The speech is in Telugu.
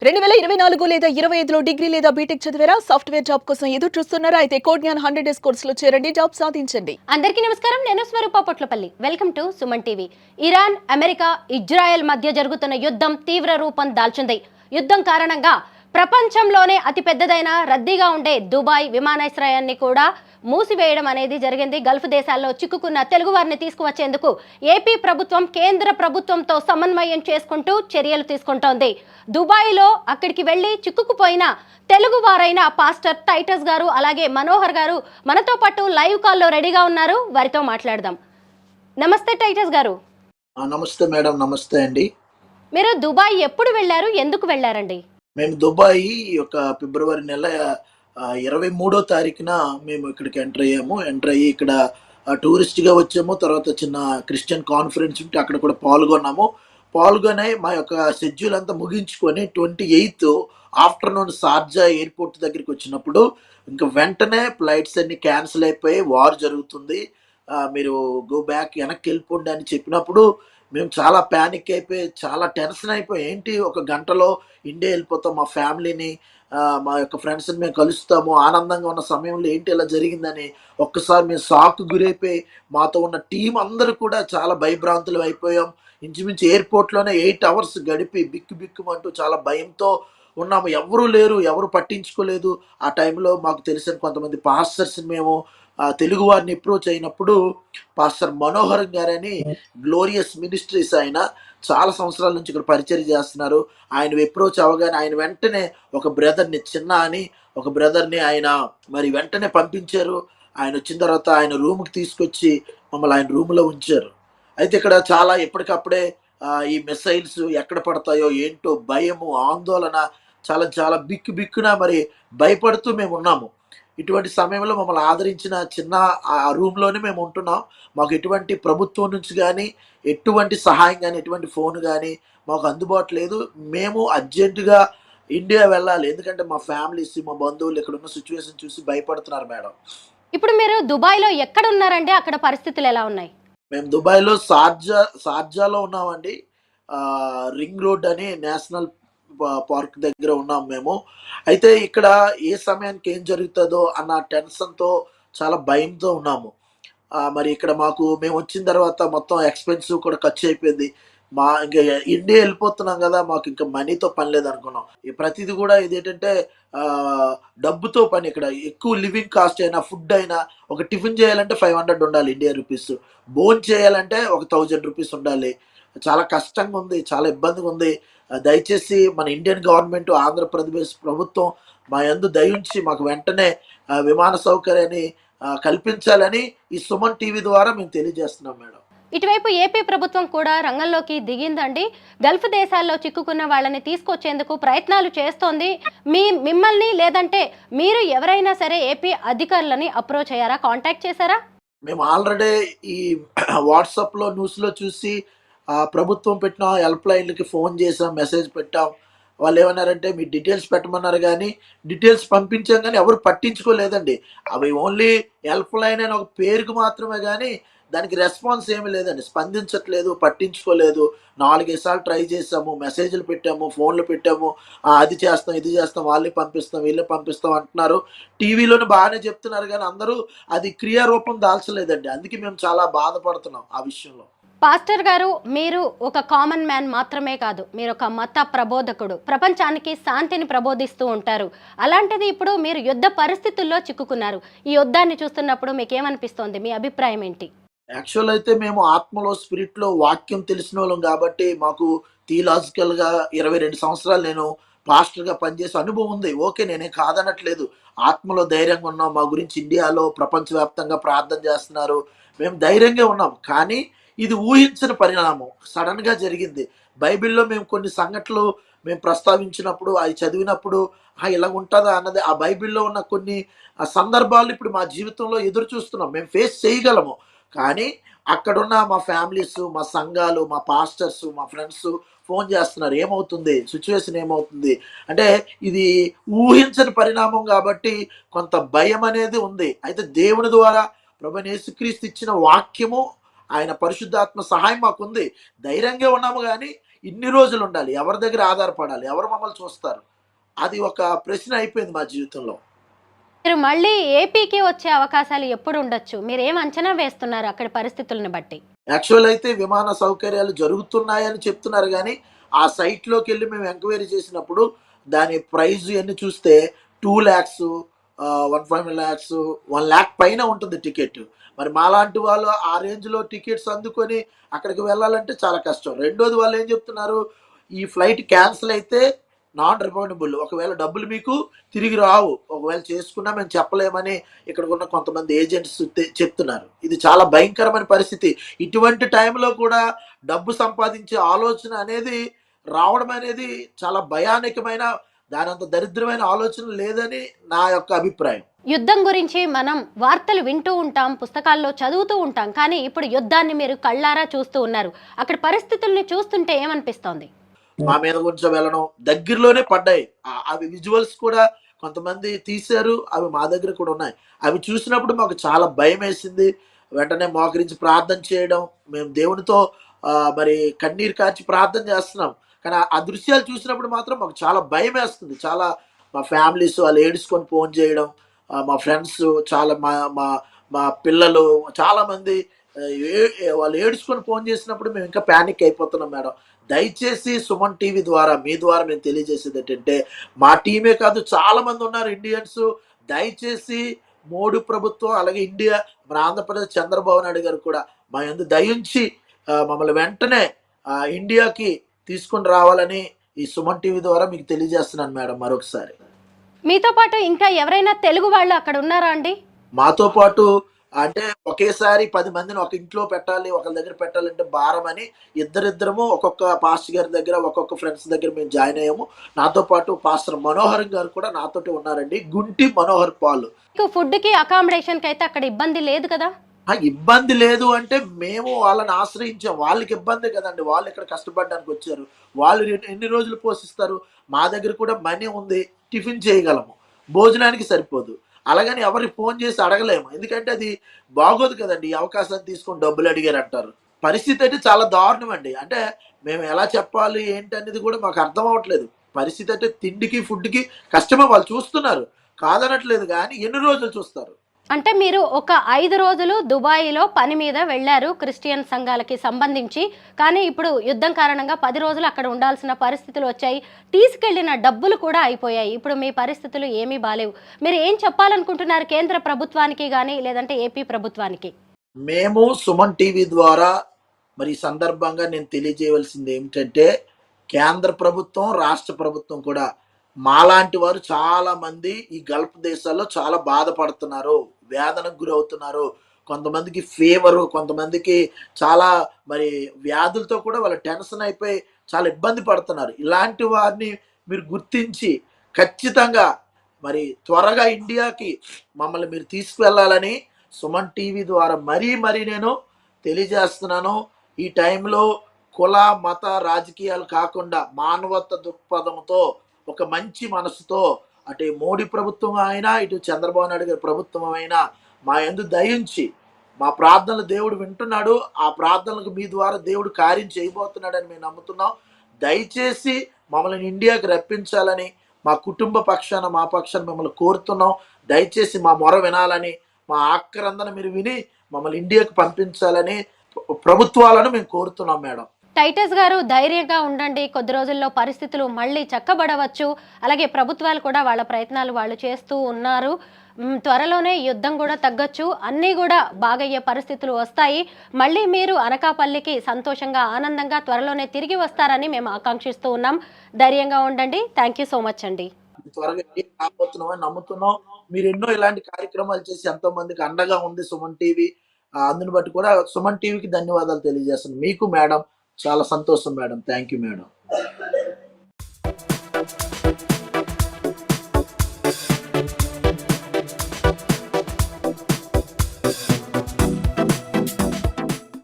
2024 లేదా 25లో డిగ్రీ లేదా బీటెక్ చదివారా? సాఫ్ట్‌వేర్ జాబ్ కోసం ఎదురు చూస్తున్నారా? అయితే కోడ్‌జ్ఞాన్ 100 డేస్ కోర్సులో చేరండి. జాబ్ సాధించండి. అందరికీ నమస్కారం. నేను Swaroopa Potlapalli. Welcome to Suman TV. Iran, America, Israel మధ్య జరుగుతున్న యుద్ధం తీవ్ర రూపం దాల్చింది. యుద్ధం కారణంగా ప్రపంచంలోనే అతి పెద్దదైన రద్దీగా ఉండే దుబాయ్ విమానాశ్రయాన్ని కూడా మూసివేయడం అనేది జరిగింది. గల్ఫ్ దేశాల్లో చిక్కుకున్న తెలుగు వారిని తీసుకువచ్చేందుకు ఏపీ ప్రభుత్వం కేంద్ర ప్రభుత్వంతో సమన్వయం చేసుకుంటూ చర్యలు తీసుకుంటోంది. దుబాయ్లో అక్కడికి వెళ్లి చిక్కుకుపోయిన తెలుగు వారైన పాస్టర్ టైటస్ గారు అలాగే మనోహర్ గారు మనతో పాటు లైవ్ కాల్లో రెడీగా ఉన్నారు. వారితో మాట్లాడదాం. నమస్తే టైటస్ గారు. నమస్తే మేడం. నమస్తే అండి. మీరు దుబాయ్ ఎప్పుడు వెళ్ళారు? ఎందుకు వెళ్ళారండి? మేము దుబాయ్ ఒక ఫిబ్రవరి నెల 23వ తారీఖున మేము ఇక్కడికి ఎంటర్ అయ్యాము. ఎంటర్ అయ్యి ఇక్కడ టూరిస్ట్‌గా వచ్చాము. తర్వాత చిన్న క్రిస్టియన్ కాన్ఫరెన్స్ ఉంటే అక్కడ కూడా పాల్గొన్నాము. పాల్గొని మా యొక్క షెడ్యూల్ అంతా ముగించుకొని 28థ్ ఆఫ్టర్‌నూన్ షార్జా ఎయిర్‌పోర్ట్ దగ్గరికి వచ్చినప్పుడు ఇంక వెంటనే ఫ్లైట్స్ అన్నీ క్యాన్సిల్ అయిపోయి వార్ జరుగుతుంది. మీరు గో బ్యాక్ వెనక్కెళ్ళిపోండి అని చెప్పినప్పుడు మేము చాలా ప్యానిక్ అయిపోయి, చాలా టెన్షన్ అయిపోయి, ఏంటి ఒక గంటలో ఇండియా వెళ్ళిపోతాం, మా ఫ్యామిలీని మా యొక్క ఫ్రెండ్స్‌ని మేము కలుస్తాము, ఆనందంగా ఉన్న సమయంలో ఏంటి ఇలా జరిగిందని ఒక్కసారి మేము షాక్‌కి గురైపోయి, మాతో ఉన్న టీమ్ అందరూ కూడా చాలా భయభ్రాంతులు అయిపోయాం. ఇంచుమించు ఎయిర్‌పోర్ట్‌లోనే 8 అవర్స్ గడిపి బిక్కుబిక్కుమంటూ చాలా భయంతో ఉన్నాము. ఎవ్వరూ లేరు, ఎవరు పట్టించుకోలేదు. ఆ టైంలో మాకు తెలిసిన కొంతమంది పాస్టర్స్‌ని మేము తెలుగు వారిని అప్రోచ్ అయినప్పుడు పాస్టర్ మనోహర్ గారని గ్లోరియస్ మినిస్ట్రీస్ ఆయన చాలా సంవత్సరాల నుంచి ఇక్కడ పరిచయం చేస్తున్నారు. ఆయన అప్రోచ్ అవ్వగానే ఆయన వెంటనే ఒక బ్రదర్‌ని చిన్న అని ఒక బ్రదర్‌ని ఆయన మరి వెంటనే పంపించారు. ఆయన వచ్చిన తర్వాత ఆయన రూమ్‌కి తీసుకొచ్చి మమ్మల్ని ఆయన రూమ్‌లో ఉంచారు. అయితే ఇక్కడ చాలా ఎప్పటికప్పుడే ఈ మిసైల్స్ ఎక్కడ పడతాయో ఏంటో భయము, ఆందోళన చాలా చాలా బిక్కున మరి భయపడుతూ మేమున్నాము. ఇటువంటి సమయంలో మమ్మల్ని ఆదరించిన చిన్న ఆ రూమ్‌లోనే మేము ఉంటున్నాం. మాకు ఎటువంటి ప్రభుత్వం నుంచి గానీ, ఎటువంటి సహాయం గానీ, ఎటువంటి ఫోన్ గానీ మాకు అందుబాటు లేదు. మేము అర్జెంట్‌గా ఇండియా వెళ్ళాలి. ఎందుకంటే మా ఫ్యామిలీస్, మా బంధువులు ఇక్కడున్న సిట్యుయేషన్ చూసి భయపడుతున్నారు మేడం. ఇప్పుడు మీరు దుబాయ్లో ఎక్కడ ఉన్నారండి? అక్కడ పరిస్థితులు ఎలా ఉన్నాయి? మేము దుబాయ్‌లో షార్జాలో ఉన్నామండి. రింగ్ రోడ్ అని నేషనల్ పార్క్ దగ్గర ఉన్నాం మేము. అయితే ఇక్కడ ఏ సమయానికి ఏం జరుగుతదో అన్న టెన్షన్‌తో చాలా భయంతో ఉన్నాము. మరి ఇక్కడ మాకు మేమొచ్చిన తర్వాత మొత్తం ఎక్స్‌పెన్సివ్ కూడా ఖర్చయిపోయింది. ఇంక ఇండియా ఎళ్ళిపోతున్నాం గదా! మాకింక మనీతో పని లేదనుకున్నాం. ఈ ప్రతీది గూడా ఇదేంటంటే డబ్బుతో పని ఇక్కడ. ఎక్కువ లివింగ్ కాస్ట్ అయినా, ఫుడ్ అయినా ఒక టిఫిన్ చేయాలంటే 500 ఉండాలి ఇండియా రూపీస్. భోంచేయాలంటే ఒక 1000 రూపీస్ ఉండాలి. చాలా కష్టంగా ఉంది. చాలా ఇబ్బందిగా ఉంది. దయచేసి మన ఇండియన్ గవర్నమెంట్, ఆంధ్రప్రదేశ్ ప్రభుత్వం మా యందు దయుంచి మాకు వెంటనే విమాన సౌకర్యాన్ని కల్పించాలని ఈ సుమన్ టీవీ ద్వారా మేము తెలియజేస్తున్నాం మేడం. ఇటువైపు ఏపీ ప్రభుత్వం కూడా రంగంలోకి దిగిందండి. గల్ఫ్ దేశాల్లో చిక్కుకున్న వాళ్ళని తీసుకొచ్చేందుకు ప్రయత్నాలు చేస్తోంది. మిమ్మల్ని లేదంటే మీరు ఎవరైనా సరే ఏపీ అధికారులని అప్రోచ్ అయ్యారా? కాంటాక్ట్ చేశారా? మేము ఆల్రెడీ ఈ వాట్సాప్‌లో, న్యూస్‌లో చూసి ప్రభుత్వం పెట్టిన హెల్ప్ లైన్‌లకి ఫోన్ చేసాం, మెసేజ్ పెట్టాం. వాళ్ళేమన్నారంటే మీ డీటెయిల్స్ పెట్టమన్నారు గానీ, డీటెయిల్స్ పంపించాం గానీ ఎవరు పట్టించుకోలేదండి. అవి ఓన్లీ హెల్ప్ లైన్ అని ఒక పేరుకి మాత్రమే గానీ, దానికి రెస్పాన్స్ ఏమీ లేదండి. స్పందించట్లేదు, పట్టించుకోలేదు. 4, 5 సార్లు ట్రై చేసాము, మెసేజ్‌లు పెట్టాము, ఫోన్‌లు పెట్టాము. అది చేస్తాం, ఇది చేస్తాం, వాళ్ళని పంపిస్తాం, వీళ్ళని పంపిస్తాం అంటున్నారు. టీవీలోను బాగానే చెప్తున్నారు గానీ, అందరూ అది క్రియారూపం దాల్చలేదండి. అందుకే మేము చాలా బాధపడుతున్నాం ఆ విషయంలో. పాస్టర్ గారు, మీరు ఒక కామన్ మ్యాన్ మాత్రమే కాదు, మీరు ఒక మత ప్రబోధకుడు. ప్రపంచానికి శాంతిని ప్రబోధిస్తూ ఉంటారు. అలాంటిది ఇప్పుడు మీరు యుద్ధ పరిస్థితుల్లో చిక్కుకున్నారు. ఈ యుద్ధాన్ని చూస్తున్నప్పుడు మీకేమనిపిస్తోంది? మీ అభిప్రాయం ఏంటి? యాక్చువల్ అయితే మేము ఆత్మలో, స్పిరిట్‌లో వాక్యం తెలిసినోళ్ళం గాబట్టి, మాకు థియలాజికల్‌గా 22 సంవత్సరాలు నేను పాస్టర్‌గా పనిచేసే అనుభవం ఉంది. ఓకే. నేనేం కాదనట్లేదు. ఆత్మలో ధైర్యంగా ఉన్నాం. మా గురించి ఇండియాలో ప్రపంచవ్యాప్తంగా ప్రార్థన చేస్తున్నారు. మేము ధైర్యంగా ఉన్నాం. కానీ ఇది ఊహించని పరిణామం. సడెన్‌గా జరిగింది. బైబిల్‌లో మేము కొన్ని సంఘటనలు మేము ప్రస్తావించినప్పుడు, అయి చదివినప్పుడు ఇలాగుంటదా అన్నది ఆ బైబిల్‌లో ఉన్న కొన్ని సందర్భాలు ఇప్పుడు మా జీవితంలో ఎదురు చూస్తున్నాం. మేము ఫేస్ చేయగలము. కానీ అక్కడున్న మా ఫ్యామిలీస్, మా సంఘాలు, మా పాస్టర్స్, మా ఫ్రెండ్స్ ఫోన్ చేస్తున్నారు. ఏమవుతుంది? సిట్యుయేషన్ ఏమవుతుంది? అంటే ఇది ఊహించని పరిణామం గాబట్టి కొంత భయమనేది ఉంది. అయితే దేవుని ద్వారా ప్రభువైన యేసుక్రీస్తు ఇచ్చిన వాక్యము, ఆయన పరిశుద్ధాత్మ సహాయం మాకుంది. ధైర్యంగా ఉన్నాము గానీ, ఇన్ని రోజులు ఉండాలి, ఎవరి దగ్గర ఆధారపడాలి, ఎవరు మమ్మల్ని చూస్తారు? అది ఒక ప్రశ్న అయిపోయింది మా జీవితంలో. మీరు మళ్ళీ ఏపీకి వచ్చే అవకాశాలు ఎప్పుడు ఉండొచ్చు? మీరేం అంచనా వేస్తున్నారు అక్కడి పరిస్థితులను బట్టి? యాక్చువల్ అయితే విమాన సౌకర్యాలు జరుగుతున్నాయని చెప్తున్నారు గానీ, ఆ సైట్‌లోకెళ్ళి మేము ఎంక్వైరీ చేసినప్పుడు దాని ప్రైస్ ఇయన్నీ చూస్తే 2,00,000 1.5 లాక్స్, 1,00,000 పైన ఉంటుంది టికెట్. మరి మాలాంటి వాళ్ళు ఆ రేంజ్‌లో టికెట్స్ అందుకొని అక్కడికి వెళ్ళాలంటే చాలా కష్టం. రెండోది వాళ్ళేం చెప్తున్నారు, ఈ ఫ్లైట్ క్యాన్సిల్ అయితే నాన్ రిఫండబుల్. ఒకవేళ డబ్బులు మీకు తిరిగి రావు. ఒకవేళ చేసుకున్నా మేము చెప్పలేమని ఇక్కడికున్న కొంతమంది ఏజెంట్స్ చెప్తున్నారు. ఇది చాలా భయంకరమైన పరిస్థితి. ఇటువంటి టైంలో కూడా డబ్బు సంపాదించే ఆలోచన అనేది రావడం అనేది చాలా భయానకమైన, దానంత దరిద్రమైన ఆలోచన లేదని నా యొక్క అభిప్రాయం. యుద్ధం గురించి మనం వార్తలు వింటూ ఉంటాం, పుస్తకాల్లో చదువుతూ ఉంటాం. కానీ ఇప్పుడు యుద్ధాన్ని మీరు కళ్ళారా చూస్తూ ఉన్నారు. అక్కడ పరిస్థితుల్ని చూస్తుంటే ఏమనిపిస్తోంది? మా మీద కొంచెం వెళ్ళడం దగ్గరలోనే పడ్డాయి. అవి విజువల్స్ కూడా కొంతమంది తీశారు. అవి మా దగ్గర కూడా ఉన్నాయి. అవి చూసినప్పుడు మాకు చాలా భయమేసింది. వెంటనే మోకరించి ప్రార్థన చేయడం. మేము దేవునితో మరి కన్నీరు కార్చి ప్రార్థన చేస్తున్నాం. కానీ ఆ దృశ్యాలు చూసినప్పుడు మాత్రం మాకు చాలా భయమేస్తుంది. చాలా మా ఫ్యామిలీస్ వాళ్ళు ఏడుచుకొని ఫోన్ చేయడం. మా ఫ్రెండ్స్ చాలా మా మా మా పిల్లలు చాలామంది వాళ్ళు ఏడుచుకొని ఫోన్ చేసినప్పుడు మేము ఇంకా పానిక్ అయిపోతున్నాం మేడం. దయచేసి సుమన్ టీవీ ద్వారా మీ ద్వారా మేము తెలియజేసేది ఏంటంటే, మా టీమే కాదు చాలామంది ఉన్నారు ఇండియన్స్. దయచేసి మోడీ ప్రభుత్వం అలాగే ఇండియా, మన ఆంధ్రప్రదేశ్ చంద్రబాబు నాయుడు గారు కూడా మా యందు దయించి మమ్మల్ని వెంటనే ఇండియాకి తీసుకొని రావాలని ఈ సుమన్ టీవీ ద్వారా మీకు తెలియజేస్తున్నాను మేడం మరొకసారి. మీతో పాటు ఇంకా ఎవరైనా తెలుగు వాళ్ళు అక్కడ ఉన్నారా అండి? మాతో పాటు అంటే ఒకేసారి 10 మందిని ఒక ఇంట్లో పెట్టాలి, ఒకళ్ళ దగ్గర పెట్టాలంటే భారమని ఇద్దరిద్దరము ఒక్కొక్క పాస్టర్ గారి దగ్గర, ఒక్కొక్క ఫ్రెండ్స్ దగ్గర మేము జాయిన్ అయ్యాము. నాతో పాటు పాస్టర్ మనోహర్ గారు కూడా నాతోటి ఉన్నారండి. గుంటి మనోహర్ పాల్. మీకు ఫుడ్‌కి, అకామిడేషన్‌కి అయితే అక్కడ ఇబ్బంది లేదు కదా? ఇబ్బంది లేదు అంటే మేము వాళ్ళని ఆశ్రయించాం. వాళ్ళకి ఇబ్బందే కదండీ. వాళ్ళు ఇక్కడ కష్టపడడానికి వచ్చారు. వాళ్ళు ఎన్ని రోజులు పోషిస్తారు? మా దగ్గర కూడా మనీ ఉంది. టిఫిన్ చేయగలము. భోజనానికి సరిపోదు. అలాగని ఎవరికి ఫోన్ చేసి అడగలేము. ఎందుకంటే అది బాగోదు కదండీ. ఈ అవకాశాన్ని తీసుకొని డబ్బులు అడిగారంటారు. పరిస్థితి అయితే చాలా దారుణం అండి. అంటే మేము ఎలా చెప్పాలి ఏంటనేది కూడా మాకు అర్థం అవ్వట్లేదు. పరిస్థితి అంటే తిండికి, ఫుడ్‌కి కష్టమే, వాళ్ళు చూస్తున్నారు. కాదనట్లేదు గానీ ఎన్ని రోజులు చూస్తారు? అంటే మీరు ఒక 5 రోజులు దుబాయ్‌లో పని మీద వెళ్లారు క్రిస్టియన్ సంఘాలకి సంబంధించి. కానీ ఇప్పుడు యుద్ధం కారణంగా 10 రోజులు అక్కడ ఉండాల్సిన పరిస్థితులు వచ్చాయి. తీసుకెళ్లిన డబ్బులు కూడా అయిపోయాయి. ఇప్పుడు మీ పరిస్థితులు ఏమీ బాలేవు. మీరు ఏం చెప్పాలనుకుంటున్నారు కేంద్ర ప్రభుత్వానికి గాని, లేదంటే ఏపీ ప్రభుత్వానికి? మేము సుమన్ టీవీ ద్వారా మరి ఈ సందర్భంగా నేను తెలియజేయవలసింది ఏమిటంటే, కేంద్ర ప్రభుత్వం, రాష్ట్ర ప్రభుత్వం కూడా మాలాంటి వారు చాలా మంది ఈ గల్ఫ్ దేశాల్లో చాలా బాధపడుతున్నారు, వేదనకు గురవుతున్నారు. కొంతమందికి ఫీవరు, కొంతమందికి చాలా మరి వ్యాధులతో కూడా వాళ్ళు టెన్షన్ అయిపోయి చాలా ఇబ్బంది పడుతున్నారు. ఇలాంటి వారిని మీరు గుర్తించి ఖచ్చితంగా మరి త్వరగా ఇండియాకి మమ్మల్ని మీరు తీసుకువెళ్ళాలని సుమన్ టీవీ ద్వారా మరీ నేను తెలియజేస్తున్నాను. ఈ టైంలో కుల, మత, రాజకీయాలు కాకుండా మానవత్వ దృక్పథంతో, ఒక మంచి మనసుతో అటు మోడీ ప్రభుత్వం అయినా, ఇటు చంద్రబాబు నాయుడు గారి ప్రభుత్వం అయినా మా యందు దయించి మా ప్రార్థనలు దేవుడు వింటున్నాడు. ఆ ప్రార్థనలకు మీ ద్వారా దేవుడు కార్యం చేయబోతున్నాడని మేము నమ్ముతున్నాం. దయచేసి మమ్మల్ని ఇండియాకి రప్పించాలని మా కుటుంబ పక్షాన, మా పక్షాన మిమ్మల్ని కోరుతున్నాం. దయచేసి మా మొర వినాలని, మా ఆక్రందన మీరు విని మమ్మల్ని ఇండియాకి పంపించాలని ప్రభుత్వాలను మేము కోరుతున్నాం మేడం. టైటస్ గారు ధైర్యంగా ఉండండి. కొద్ది రోజుల్లో పరిస్థితులు మళ్ళీ చక్కబడవచ్చు. అలాగే ప్రభుత్వాలు కూడా వాళ్ళ ప్రయత్నాలు వాళ్ళు చేస్తూ ఉన్నారు. త్వరలోనే యుద్ధం కూడా తగ్గొచ్చు. అన్నీ కూడా బాగయ్యే పరిస్థితులు వస్తాయి. మళ్ళీ మీరు అనకాపల్లికి సంతోషంగా, ఆనందంగా త్వరలోనే తిరిగి వస్తారని మేము ఆకాంక్షిస్తూ ఉన్నాం. ధైర్యంగా ఉండండి. థ్యాంక్ యూ సో మచ్ అండి. త్వరగా రాబోతున్నామని నమ్ముతున్నాం. మీరు ఎన్నో ఇలాంటి కార్యక్రమాలు చేసి ఎంతో మందికి అండగా ఉంది సుమన్ టీవీ. అందుని బట్టి కూడా సుమన్ టీవీకి ధన్యవాదాలు తెలియజేస్తున్నాను. మీకు మేడం చాలా సంతోషం మేడం. Thank you madam.